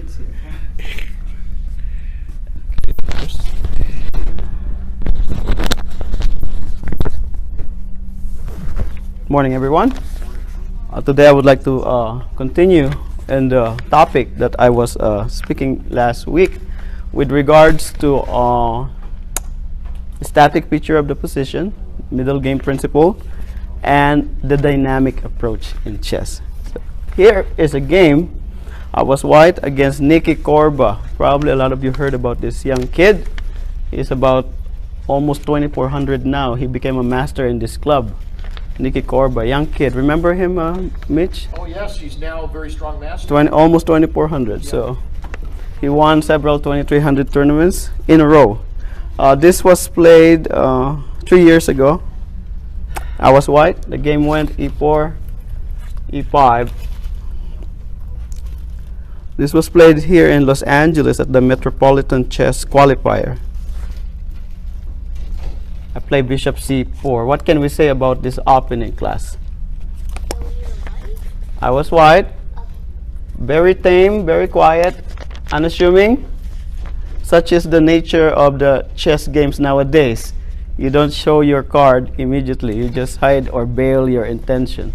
kids here. Morning, everyone. Today I would like to continue in the topic that I was speaking last week with regards to static picture of the position, middle game principle, and the dynamic approach in chess. So here is a game. I was white against Nicky Corba. Probably a lot of you heard about this young kid. He's about almost 2400 now. He became a master in this club. Nicky Corba, young kid. Remember him, Mitch? Oh yes, he's now a very strong master. Almost 2400. Yeah. So he won several 2300 tournaments in a row. This was played 3 years ago. I was white. The game went e4, e5. This was played here in Los Angeles at the Metropolitan Chess Qualifier. I played bishop c4. What can we say about this opening class? I was white. Very tame, very quiet, unassuming. Such is the nature of the chess games nowadays. You don't show your card immediately. You just hide or veil your intention.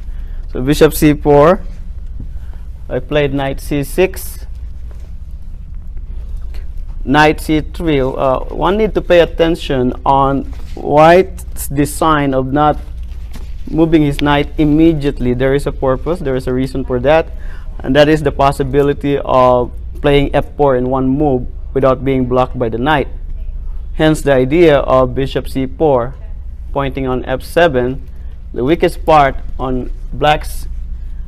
So bishop c4. I played knight c6. Knight c3. One need to pay attention on white's design of not moving his knight immediately. There is a purpose, there is a reason for that, and that is the possibility of playing f4 in one move without being blocked by the knight. Hence the idea of bishop c4 pointing on f7. The weakest part on black's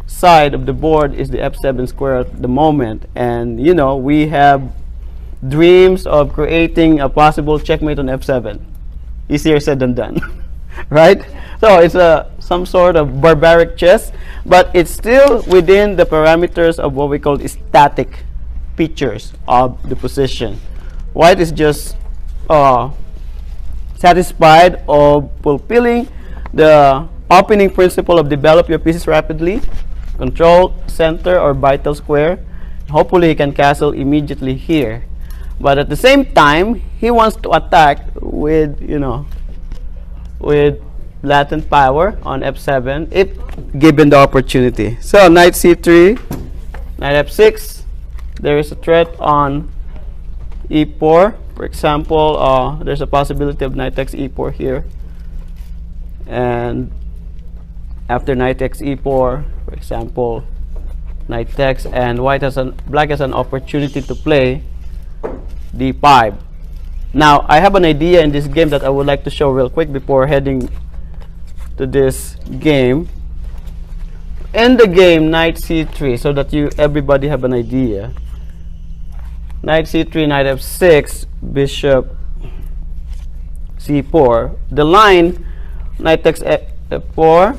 side of the board is the f7 square at the moment, and you know, we have dreams of creating a possible checkmate on f7. Easier said than done. Right? So it's some sort of barbaric chess, but it's still within the parameters of what we call static features of the position. White is just satisfied of fulfilling the opening principle of develop your pieces rapidly, control center or vital square. Hopefully he can castle immediately here. But at the same time, he wants to attack with, you know, with latent power on f7 if given the opportunity. So knight c3, knight f6. There is a threat on e4. For example, there's a possibility of knight takes e4 here. And after knight takes e4, for example, knight takes, and black has an opportunity to play d5. Now I have an idea in this game that I would like to show real quick before heading to this game. In the game knight c3, so that everybody have an idea. Knight c3, knight f6, bishop c4. The line knight takes f4,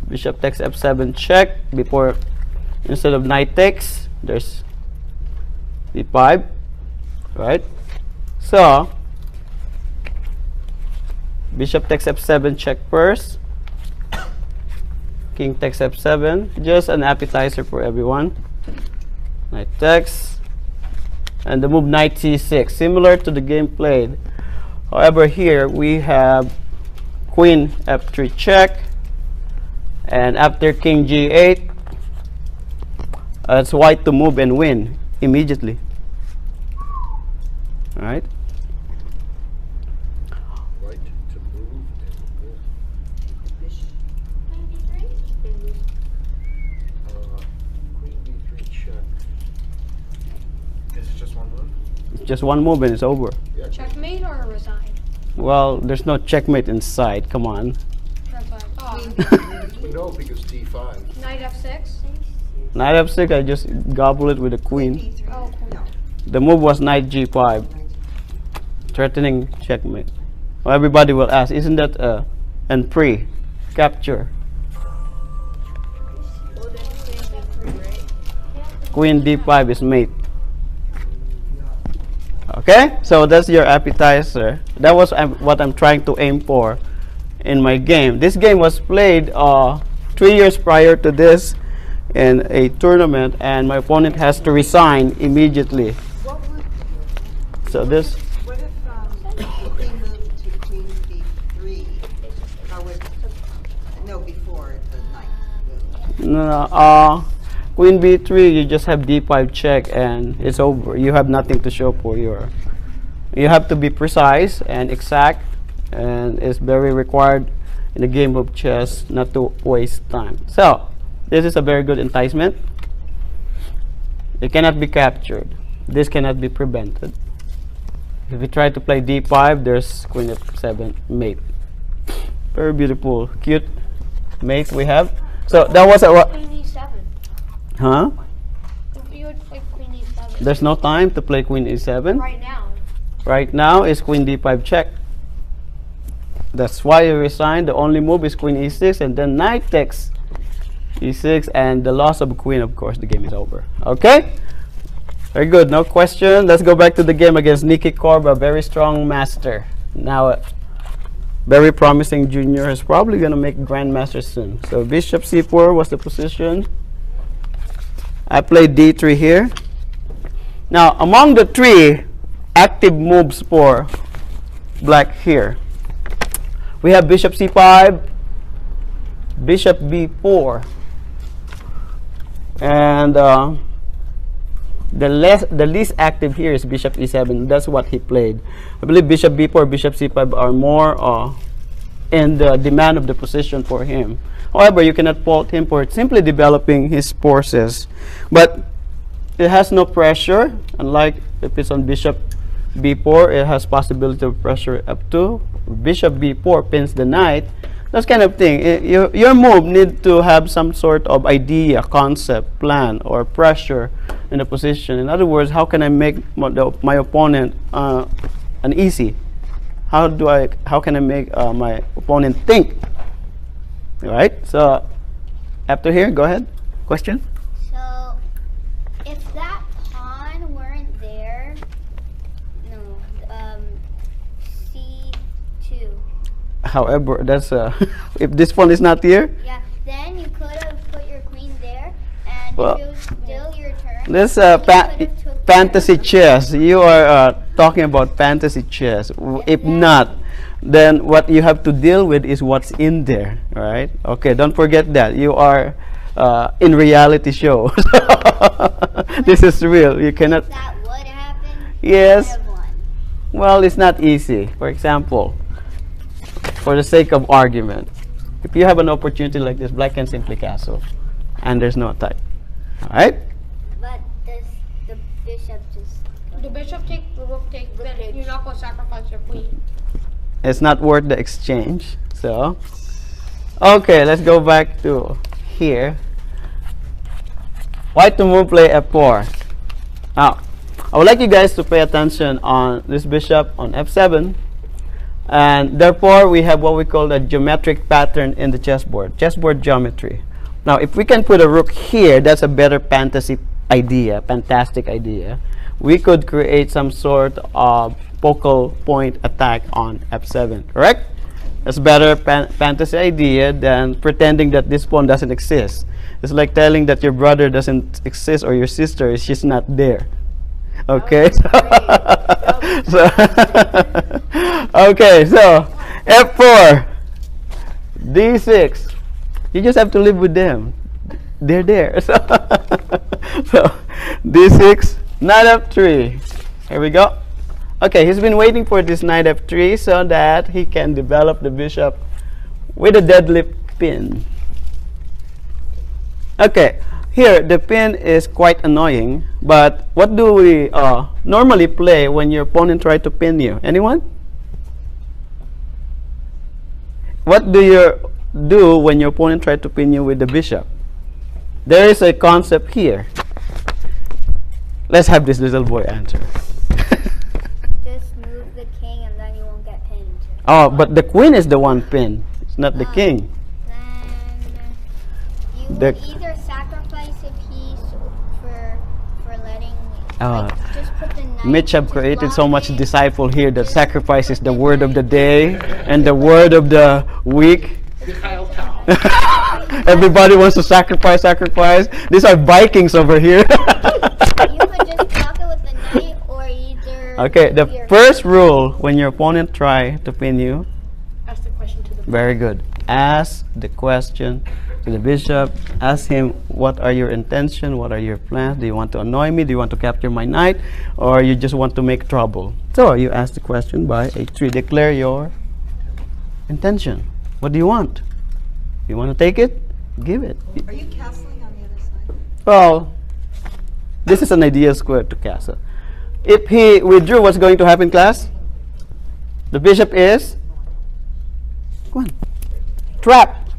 bishop takes f7 check. Before, instead of knight takes, there's d5. Right? So bishop takes f7 check first. King takes f7. Just an appetizer for everyone. Knight takes. And the move knight c6. Similar to the game played. However, here we have queen f3 check. And after king g8, it's white to move and win immediately. Right? Right to move and queen b3 check. Is it just one move? It's just one move and it's over. Yeah, Checkmate or resign? Well, there's no checkmate inside. Come on. Resign. Oh. no, because d5. Knight f6? Knight f6, I just gobble it with a queen. Oh, cool. The move was knight g5, threatening checkmate. Well, everybody will ask, isn't that an pre capture? Queen d5 is mate. Okay, so that's your appetizer. That was what I'm trying to aim for in my game. This game was played 3 years prior to this in a tournament, and my opponent has to resign immediately. What would, So this, what if we moved to queen b3? How would, no, before the knight move. no, queen b3, you just have d5 check and it's over. You have nothing to show for your. You have to be precise and exact, and it's very required in the game of chess not to waste time. So this is a very good enticement. It cannot be captured. This cannot be prevented. If you try to play d5, there's queen f7 mate. Very beautiful, cute mate we have. So that was a what? Queen e7. Huh? If you would play queen e7. There's no time to play queen e7. Right now. Right now is queen d5 check. That's why you resign. The only move is queen e6 and then knight takes e6 and the loss of a queen, of course, the game is over. Okay? Very good. No question. Let's go back to the game against Nikki Korba, very strong master. Now, very promising junior. Is probably going to make grandmaster soon. So bishop c4 was the position. I played d3 here. Now, among the three active moves for black here, we have bishop c5, bishop b4, and the least active here is bishop e7. That's what he played. I believe bishop b4, bishop c5 are more in the demand of the position for him. However, you cannot fault him for simply developing his forces. But it has no pressure, unlike if it's on bishop b4, it has possibility of pressure up to. Bishop b4 pins the knight. That kind of thing. Your move need to have some sort of idea, concept, plan, or pressure in the position. In other words, how can I make my opponent uneasy? How can I make my opponent think? All right. So after here, go ahead. Question. So, if that pawn weren't there, no, c2. However, that's if this one is not here. Yeah, then you could have put your queen there, and Well, if it was still your turn, This you could've took fantasy the- chess. You are talking about fantasy chess. If not, then what you have to deal with is what's in there, right? Okay, don't forget that you are in reality show. This is real. You cannot. If that would happen, Yes. you would have won. Well, it's not easy. For example, for the sake of argument, if you have an opportunity like this, black can simply castle, and there's no attack. All right. But does the bishop just The bishop take, the rook take, then you're not going to sacrifice your queen. It's not worth the exchange. So, okay, let's go back to here. White to move, play f4. Now, I would like you guys to pay attention on this bishop on f7, and therefore we have what we call the geometric pattern in the chessboard geometry. Now, if we can put a rook here, that's a better fantastic idea. We could create some sort of focal point attack on f7, correct? That's better fantasy idea than pretending that this pawn doesn't exist. It's like telling that your brother doesn't exist or your sister is just not there. Okay. So okay, so f4, d6. You just have to live with them. They're there. So, so d6, knight f3. Here we go. Okay, he's been waiting for this knight f3 so that he can develop the bishop with a deadlift pin. Okay, here the pin is quite annoying, but what do we normally play when your opponent tries to pin you? Anyone? What do you do when your opponent tries to pin you with the bishop? There is a concept here. Let's have this little boy answer. just move the king and then you won't get pinned? Oh, but the queen is the one pinned. It's not the king. Then you The- would either sacrifice a piece for letting Ah. like, just put the knight Mitch have to created block so much it. disciple here that sacrifice is the word of the day and the word of the week. Mikhail Tal. Everybody wants to sacrifice. These are Vikings over here. You could just block it with the knight or either. Okay, the first rule when your opponent try to pin you, Ask the question to the very good. Ask the question to the bishop. Ask him, what are your intentions? What are your plans? Do you want to annoy me? Do you want to capture my knight? Or you just want to make trouble? So you ask the question by h3. Declare your intention. What do you want? You want to take it? Give it. Are you castling on the other side? Well, this is an ideal square to castle. If he withdrew, what's going to happen, class? The bishop is go on. Trap.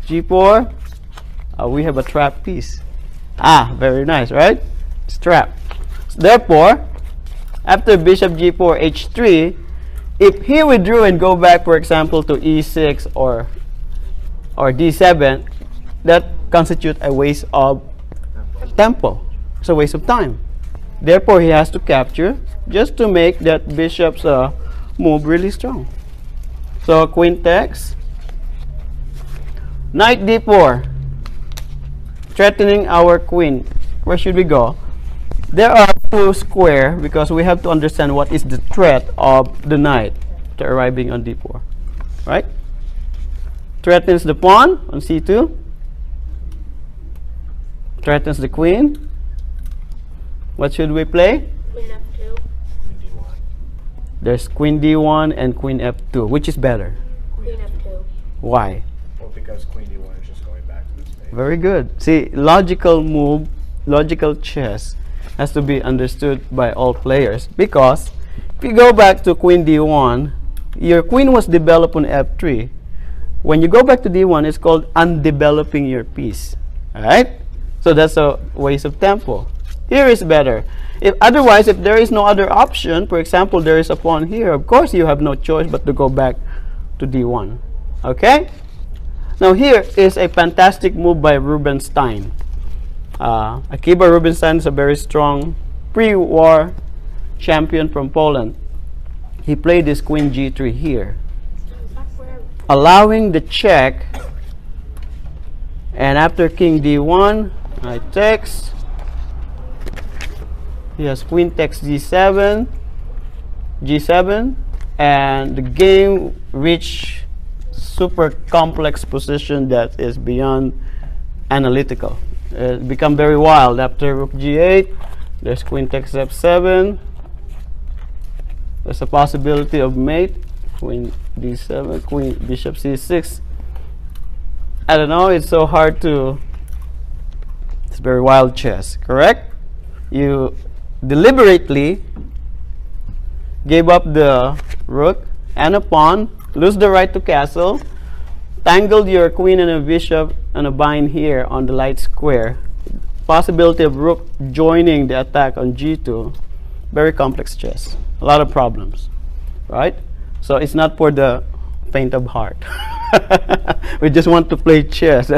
G4. We have a trap piece. Ah, very nice, right? It's trap. Therefore, after bishop G4, H3, if he withdrew and go back, for example, to E6 or D7, that constitutes a waste of tempo. It's a waste of time. Therefore, he has to capture just to make that bishop's move really strong. So queen takes, knight d4, threatening our queen. Where should we go? There are two squares because we have to understand what is the threat of the knight to arriving on d4. Right? Threatens the pawn on c2. Threatens the queen. What should we play? Queen F2. There's queen d1 and queen f2. Which is better? Queen F2. Why? Well, because queen d1 is just going back to this page. Very good. See, logical move, logical chess has to be understood by all players, because if you go back to queen d1, your queen was developed on f3. When you go back to d1, it's called undeveloping your piece. Alright? So that's a waste of tempo. Here is better. Otherwise, if there is no other option, for example, there is a pawn here, of course you have no choice but to go back to d1. Okay? Now here is a fantastic move by Rubenstein. Akiba Rubenstein is a very strong pre-war champion from Poland. He played this queen g3 here, allowing the check, and after king d1, knight takes. He has queen takes g7, and the game reached super complex position that is beyond analytical. It become very wild. After rook g8, there's queen takes f7. There's a possibility of mate. Queen d7, queen bishop c6. I don't know. It's so hard to. It's very wild chess. Correct? You deliberately gave up the rook and a pawn, lose the right to castle, tangled your queen and a bishop and a bind here on the light square. Possibility of rook joining the attack on g2. Very complex chess. A lot of problems, right? So it's not for the faint of heart. We just want to play chess.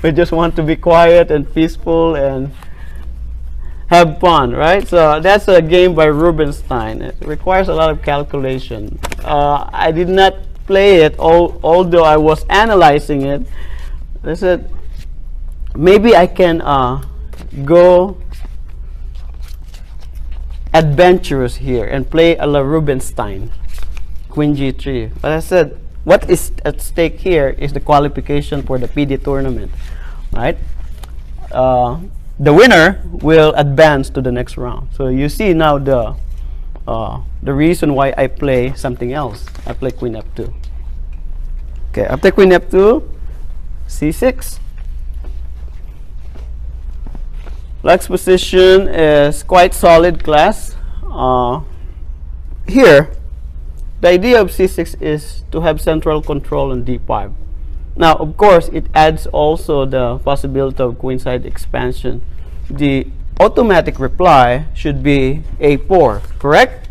We just want to be quiet and peaceful and have fun, right? So that's a game by Rubenstein. It requires a lot of calculation. I did not play it, although I was analyzing it. I said, maybe I can go adventurous here and play a la Rubenstein, queen g3. But I said, what is at stake here is the qualification for the PD tournament, right? The winner will advance to the next round. So you see now the reason why I play something else. I play queen f2. Okay, after queen f2, c6. Black's position is quite solid, class. Here, the idea of c6 is to have central control on d5. Now, of course, it adds also the possibility of queenside expansion. The automatic reply should be a4, correct?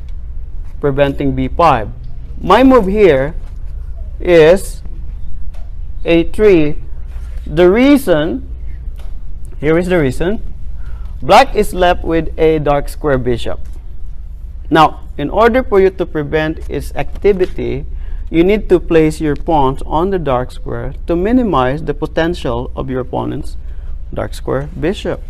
Preventing b5. My move here is a3. The reason, here is the reason, black is left with a dark square bishop. Now, in order for you to prevent its activity, you need to place your pawns on the dark square to minimize the potential of your opponent's dark square bishop.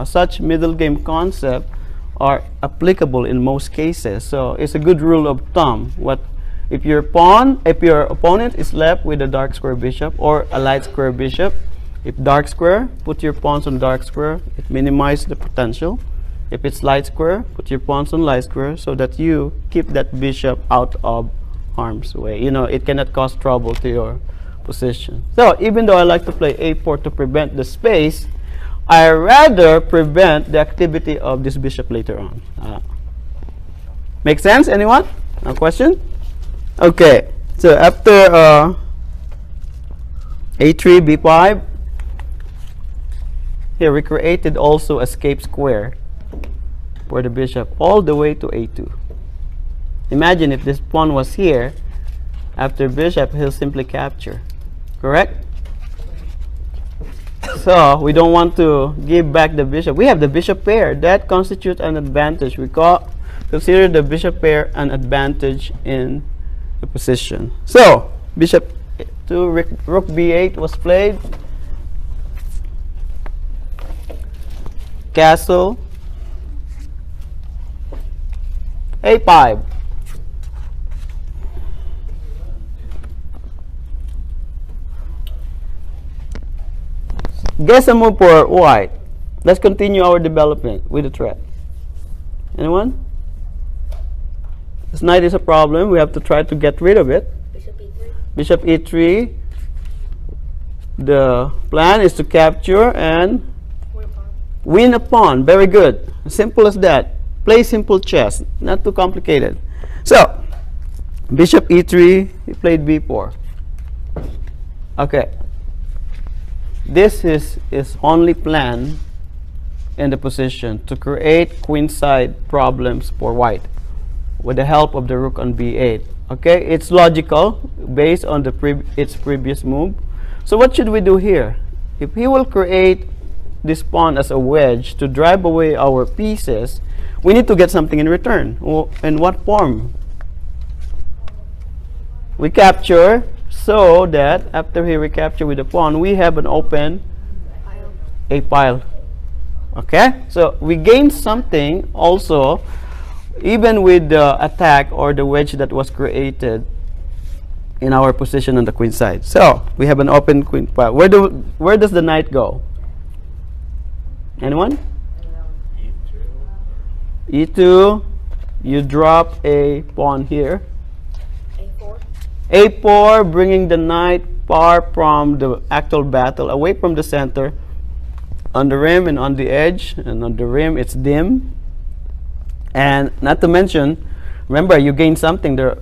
Such middle game concepts are applicable in most cases. So it's a good rule of thumb. If your opponent is left with a dark square bishop or a light square bishop, if dark square, put your pawns on dark square. It minimizes the potential. If it's light square, put your pawns on light square so that you keep that bishop out of harm's way. You know, it cannot cause trouble to your position. So even though I like to play a4 to prevent the space, I rather prevent the activity of this bishop later on. Make sense? Anyone? No question? Okay. So after a3, b5, here we created also escape square for the bishop all the way to a2. Imagine if this pawn was here, after bishop, he'll simply capture. Correct? So we don't want to give back the bishop. We have the bishop pair. That constitutes an advantage. We consider the bishop pair an advantage in the position. So bishop to rook b8 was played. Castle. a5. Guess a move for white. Let's continue our development with the threat. Anyone? This knight is a problem. We have to try to get rid of it. Bishop e3. Bishop e3. The plan is to capture and win a pawn. Very good. Simple as that. Play simple chess. Not too complicated. So, bishop e3. He played b4. Okay. This is only plan in the position to create queenside problems for white with the help of the rook on b8. Okay, it's logical based on its previous move. So what should we do here? If he will create this pawn as a wedge to drive away our pieces, we need to get something in return. In what form? We capture, so that after he recapture with the pawn, we have an open a pile. Okay, so we gain something also, even with the attack or the wedge that was created in our position on the queen side. So we have an open queen pile. Where does the knight go? Anyone? e2. You drop a pawn here. a4. a4, bringing the knight far from the actual battle, away from the center, on the rim and on the edge. And on the rim it's dim, and not to mention, remember, you gain something there,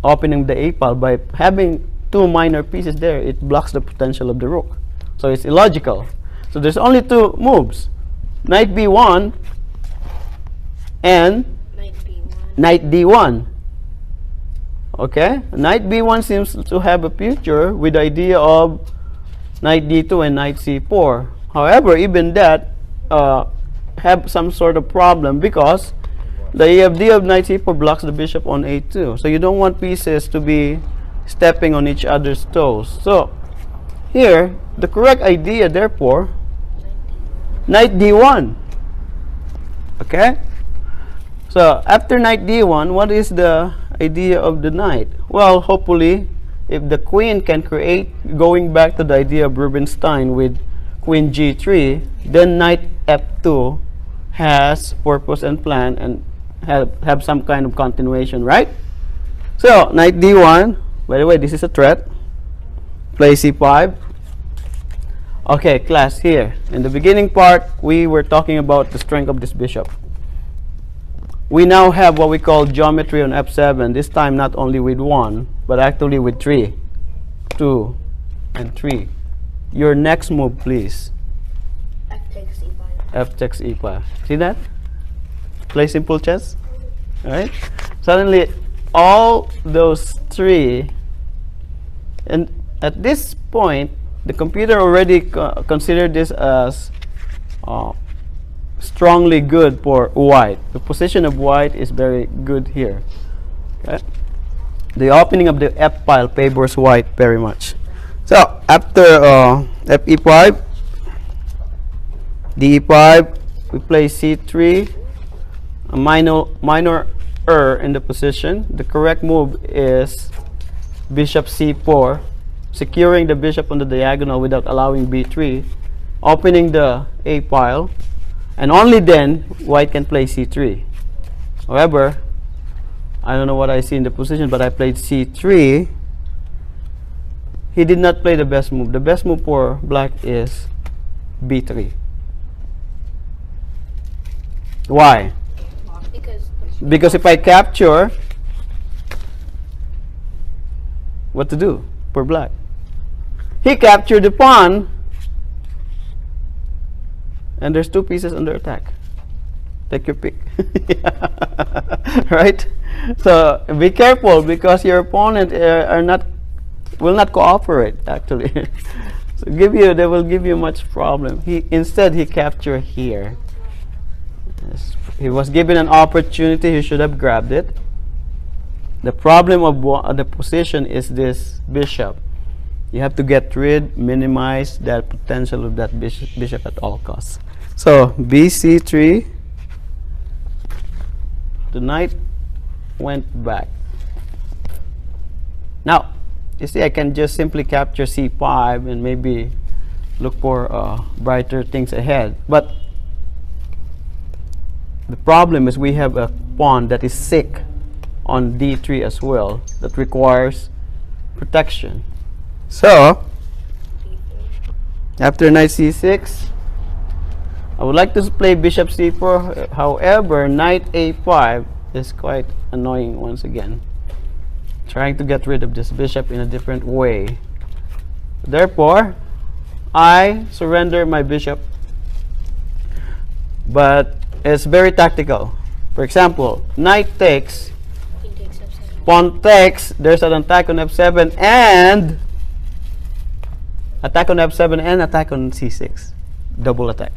opening the a pile. By having two minor pieces there, it blocks the potential of the rook, so it's illogical. So there's only two moves: knight b1 and Knight b1. knight d1. Okay, knight b1 seems to have a future with the idea of knight d2 and knight c4. However, even that have some sort of problem, because the idea of knight c4 blocks the bishop on a2. So you don't want pieces to be stepping on each other's toes. So here, the correct idea, therefore, knight d1. Okay? So after knight d1, what is the idea of the knight? Well, hopefully, if the queen can create, going back to the idea of Rubenstein with queen g3, then knight f2 has purpose and plan and have some kind of continuation, right? So knight d1, by the way, this is a threat. Play c5. Okay, class, here in the beginning part we were talking about the strength of this bishop. We now have what we call geometry on f7, this time not only with 1 but actually with 3, 2 and 3. Your next move, please. F takes e5. F takes e5. See that? Play simple chess. Alright? Suddenly all those 3, and at this point the computer already considered this as strongly good for white. The position of white is very good here. Okay? the opening of the F file favors white very much. So after Fe5, D5, we play C3, a minor error in the position. The correct move is bishop C4, securing the bishop on the diagonal without allowing B3, opening the A file, and only then white can play C3. However, I don't know what I see in the position, but I played C3. He did not play the best move. The best move for black is B3. Why? Because if I capture, what to do for black? He captured the pawn, and there's two pieces under attack. Take your pick. Right? So be careful, because your opponent will not cooperate actually. So they will give you much problem. Instead he captured here. Yes. He was given an opportunity, he should have grabbed it. The problem of the position is this bishop. You have to minimize that potential of that bishop at all costs. So BC3, the knight went back. Now, you see, I can just simply capture C5 and maybe look for brighter things ahead. But the problem is we have a pawn that is sick on D3 as well, that requires protection. So, after knight C6, I would like to play bishop C4. However, knight A5 is quite annoying once again. Trying to get rid of this bishop in a different way. Therefore, I surrender my bishop. But it's very tactical. For example, knight takes, pawn takes, there's an attack on F7 and attack on F7 and attack on C6. Double attack.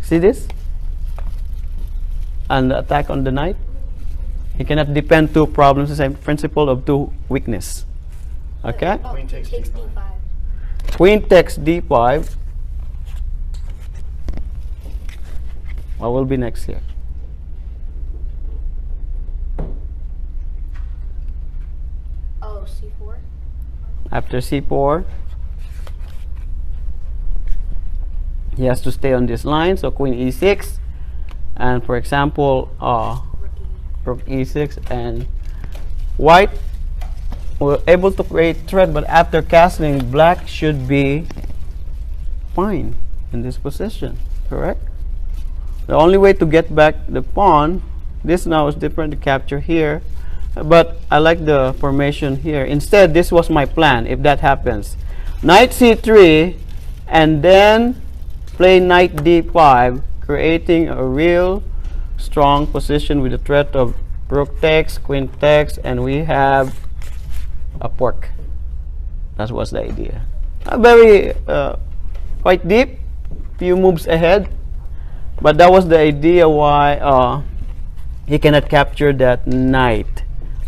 See this? And the attack on the knight. You cannot depend two problems, the same principle of two weakness. Okay? Queen takes D5. Queen takes D5. What will be next here? Oh, C4. After C4, he has to stay on this line, so Queen E6, and for example, Rook E6, and white were able to create threat, but after castling, black should be fine in this position, correct? The only way to get back the pawn, this now is different to capture here, but I like the formation here. Instead, this was my plan if that happens. Knight C3 and then play knight D5, creating a real strong position with the threat of rook takes, queen takes, and we have a fork. That was the idea. Very quite deep, few moves ahead, but that was the idea why he cannot capture that knight.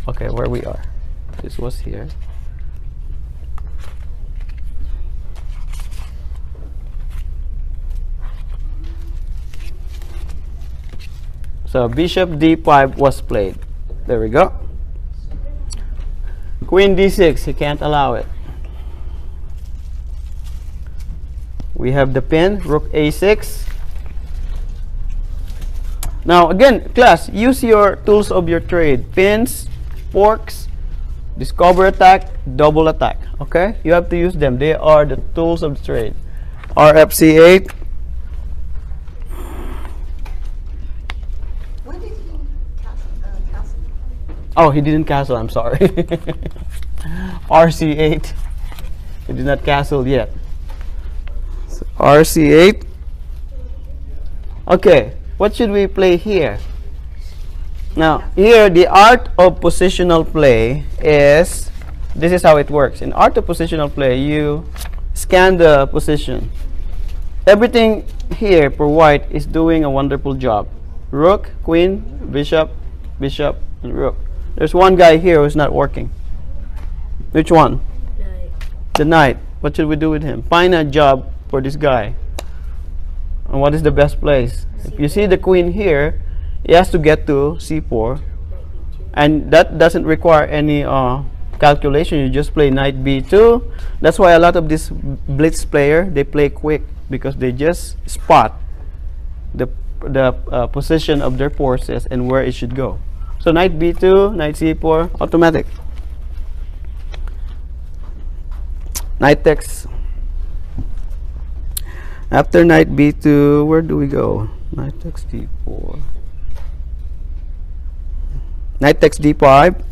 Okay, where we are. This was here. So bishop D5 was played. There we go. Queen D6, he can't allow it. We have the pin, rook A6. Now again, class, use your tools of your trade. Pins, forks, discover attack, double attack. Okay? You have to use them. They are the tools of the trade. RFC8. When did he castle? Oh, he didn't castle, I'm sorry. RC8. He did not castle yet. So RC8. Okay, what should we play here? Now, here, the art of positional play is, this is how it works. In art of positional play, you scan the position. Everything here for white is doing a wonderful job. Rook, queen, bishop, bishop, and rook. There's one guy here who's not working. Which one? Knight. The knight. What should we do with him? Find a job for this guy. And what is the best place? If you see the queen here, he has to get to c4. And that doesn't require any calculation. You just play knight b2. That's why a lot of this blitz player, they play quick because they just spot the position of their forces and where it should go. So knight b2, knight c4, automatic. Knight takes. After knight b2, where do we go? Knight takes d4. Knight takes d5.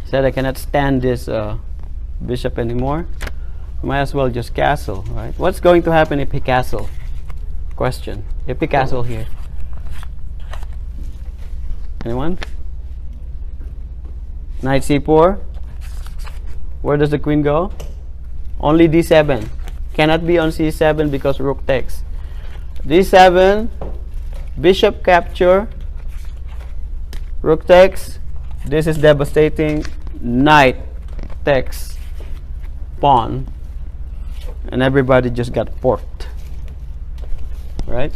Said I cannot stand this bishop anymore. Might as well just castle, right? What's going to happen if he castle? Question. If he castle here. Anyone? Knight c4. Where does the queen go? Only d7. Cannot be on c7 because rook takes. d7. Bishop capture. Rook takes. This is devastating. Knight takes. Pawn. And everybody just got forked. Right?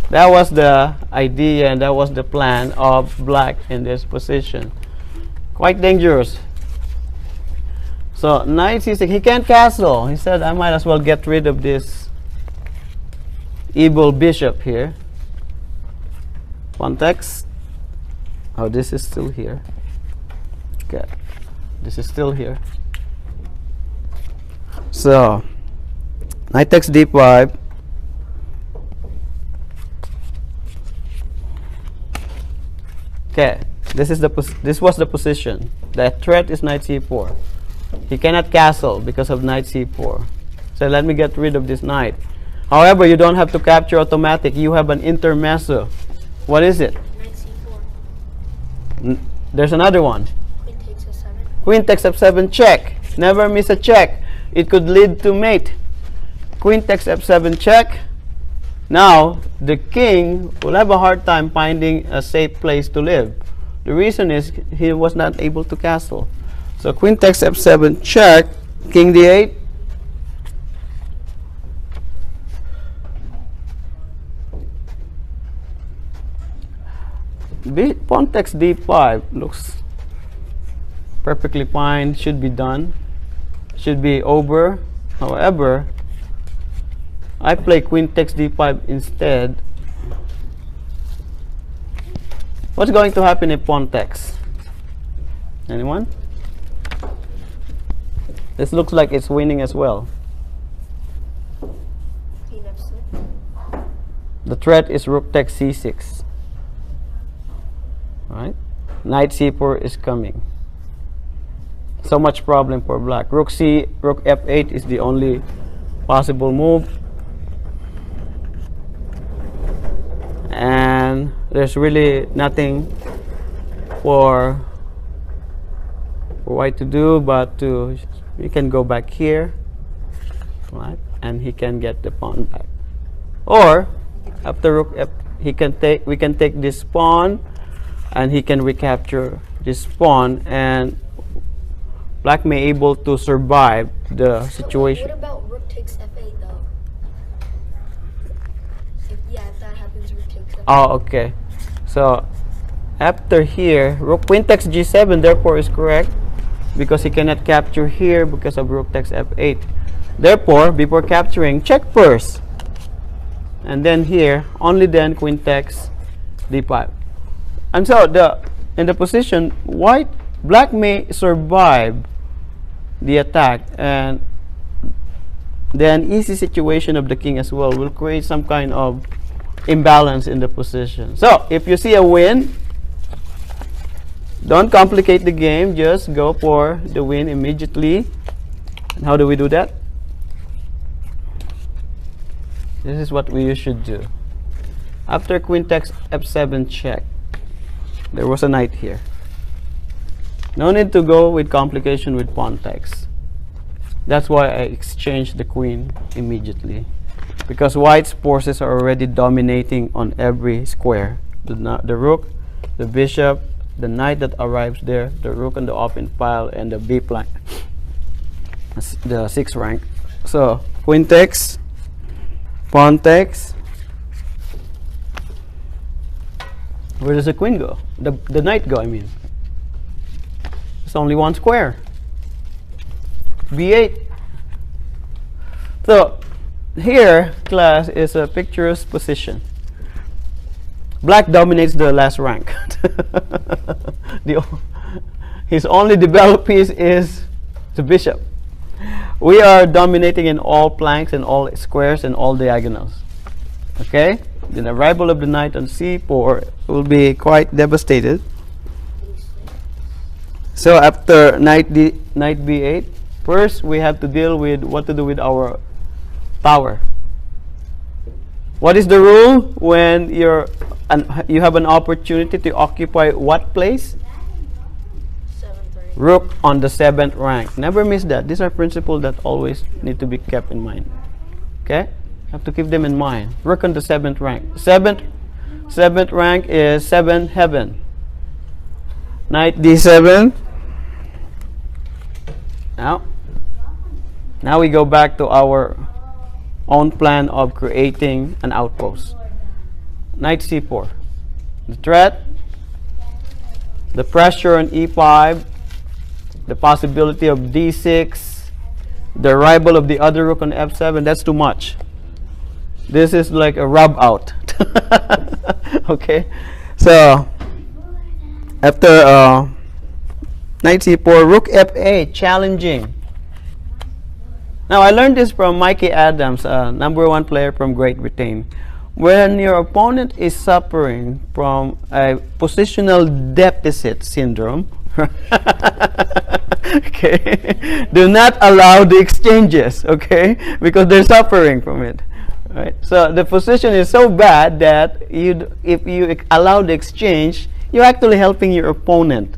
That was the idea and that was the plan of black in this position. Quite dangerous. So knight c6, he can't castle. He said I might as well get rid of this evil bishop here. Pawn takes. Oh, this is still here. Okay. This is still here. So knight takes d5. Okay, this was the position. The threat is knight c4. He cannot castle because of knight c4. So let me get rid of this knight. However, you don't have to capture automatic. You have an intermezzo. What is it? Knight c4. There's another one. Queen takes a 7. Queen takes f7 check. Never miss a check. It could lead to mate. Queen takes f7 check. Now, the king will have a hard time finding a safe place to live. The reason is he was not able to castle. So queen takes f7 check. King d8. Pawn takes d5 looks perfectly fine. Should be done. Should be over. However, I play queen takes d5 instead. What's going to happen if pawn takes? Anyone? This looks like it's winning as well. Queen f6. The threat is rook takes c6. Right? Knight c4 is coming. So much problem for black. Rook f8 is the only possible move. And there's really nothing for white to do but to he can go back here, right? And he can get the pawn back. Or after rook f, we can take this pawn and he can recapture this pawn, and black may able to survive the situation. What about rook takes f8 though? If that happens, rook takes f8. Oh, okay. So after here, queen takes g7 therefore is correct because he cannot capture here because of rook takes f8. Therefore, before capturing, check first. And then here, only then queen takes d5. And so in the position, black may survive the attack, and then easy situation of the king as well will create some kind of imbalance in the position. So if you see a win, don't complicate the game, just go for the win immediately. And how do we do that? This is what we should do. After queen takes f7 check, there was a knight here. No need to go with complication with pawn takes. That's why I exchanged the queen immediately, because white's forces are already dominating on every square. The rook, the bishop, the knight that arrives there, the rook on the open file, and the b flank, the 6th rank. So queen takes, pawn takes. Where does the queen go? The knight go, I mean. It's only one square. b8. So here, class, is a picturesque position. Black dominates the last rank. His only developed piece is the bishop. We are dominating in all planks and all squares and all diagonals. Okay? The arrival of the knight on c4 will be quite devastated. So after knight b8, first we have to deal with what to do with our tower. What is the rule when you have an opportunity to occupy what place? 7th rank. Rook on the 7th rank. Never miss that. These are principles that always need to be kept in mind. Okay? Have to keep them in mind. Rook on the 7th rank. 7th rank is 7th heaven. Knight d7. Now we go back to our own plan of creating an outpost. Knight c4. The threat, the pressure on e5, the possibility of d6, the arrival of the other rook on f7, that's too much. This is like a rub out. Okay? So, after knight c4, rook f8, challenging. Now, I learned this from Mikey Adams, #1 player from Great Britain. When your opponent is suffering from a positional deficit syndrome, okay, do not allow the exchanges, okay, because they're suffering from it. Right? So the position is so bad that if you allow the exchange, you're actually helping your opponent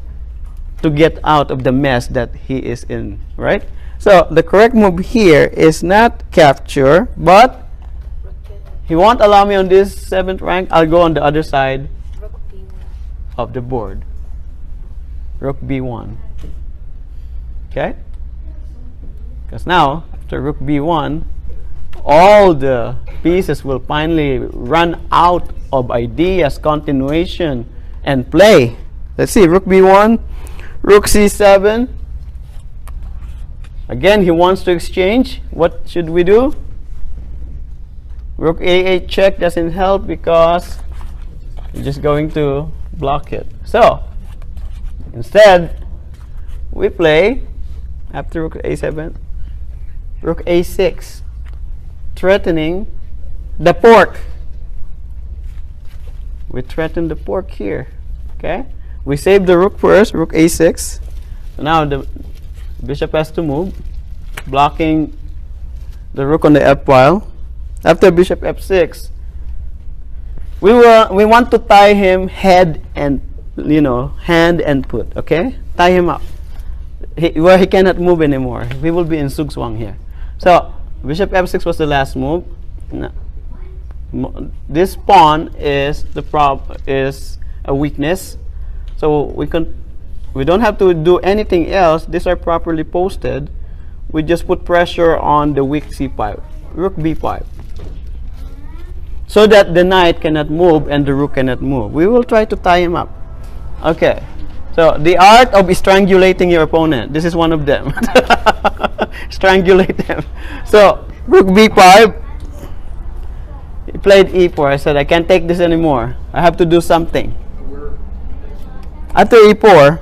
to get out of the mess that he is in, right? So the correct move here is not capture, but he won't allow me on this 7th rank. I'll go on the other side Rook b1. of the board. Rook b1. Okay? Because now, after rook b1, all the pieces will finally run out of ideas, continuation, and play. Let's see, rook b1, rook c7. Again, he wants to exchange. What should we do? Rook a8 check doesn't help because you're just going to block it. So, instead, we play, after rook a7, rook a6, threatening the pork. We threaten the pork here. Okay? We save the rook first, rook a6. So now the bishop has to move, blocking the rook on the f file. After bishop f6, we want to tie him head and hand and foot. Okay, tie him up where he cannot move anymore. We will be in Sugswang here. So bishop f6 was the last move. This pawn is a weakness. So we don't have to do anything else. These are properly posted. We just put pressure on the weak c5, rook b5, so that the knight cannot move and the rook cannot move. We will try to tie him up. Okay. So the art of strangulating your opponent. This is one of them. Strangulate them. So rook b5. He played e4. I said I can't take this anymore. I have to do something. After e4,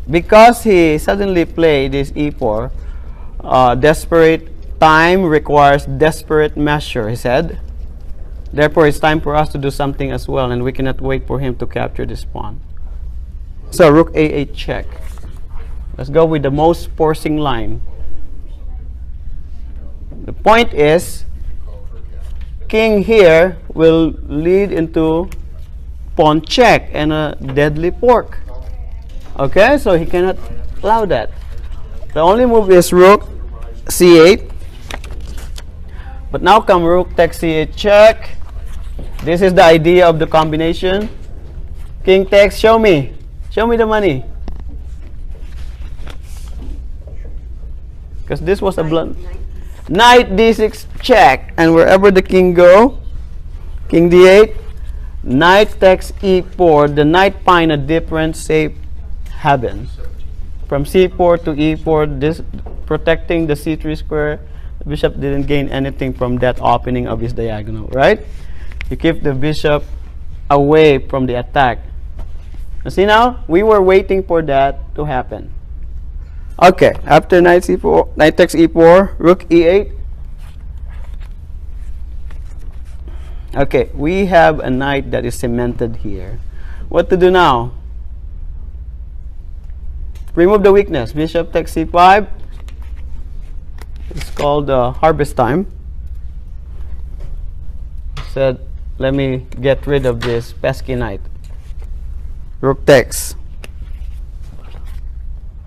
because he suddenly played this e4, desperate time requires desperate measure, he said. Therefore, it's time for us to do something as well, and we cannot wait for him to capture this pawn. So, rook a8 check. Let's go with the most forcing line. The point is, king here will lead into pawn check and a deadly pork. Okay, so he cannot allow that. The only move is rook c8. But now come rook takes c8 check. This is the idea of the combination. King takes, show me. Show me the money. Because this was a blunt. Knight d6 check. And wherever the king go, king d8, knight takes e4. The knight find a different safe haven. From c4 to e4, this protecting the c3 square. The bishop didn't gain anything from that opening of his diagonal, right? You keep the bishop away from the attack. You see now? We were waiting for that to happen. Okay, after knight c4, knight takes e4, rook e8. Okay, we have a knight that is cemented here. What to do now? Remove the weakness. Bishop takes c5. It's called harvest time. Said, let me get rid of this pesky knight. Rook takes.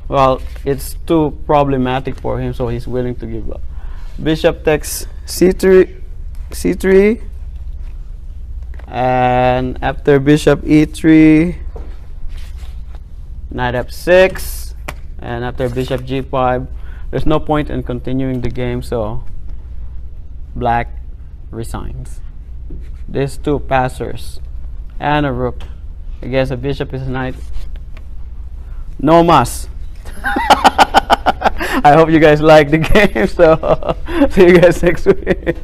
Well, it's too problematic for him, so he's willing to give up. Bishop takes c3, and after bishop e3, knight f6, and after bishop g5, there's no point in continuing the game, so black resigns. These two passers and a rook. I guess a bishop is a knight. No mas. I hope you guys like the game. So see you guys next week.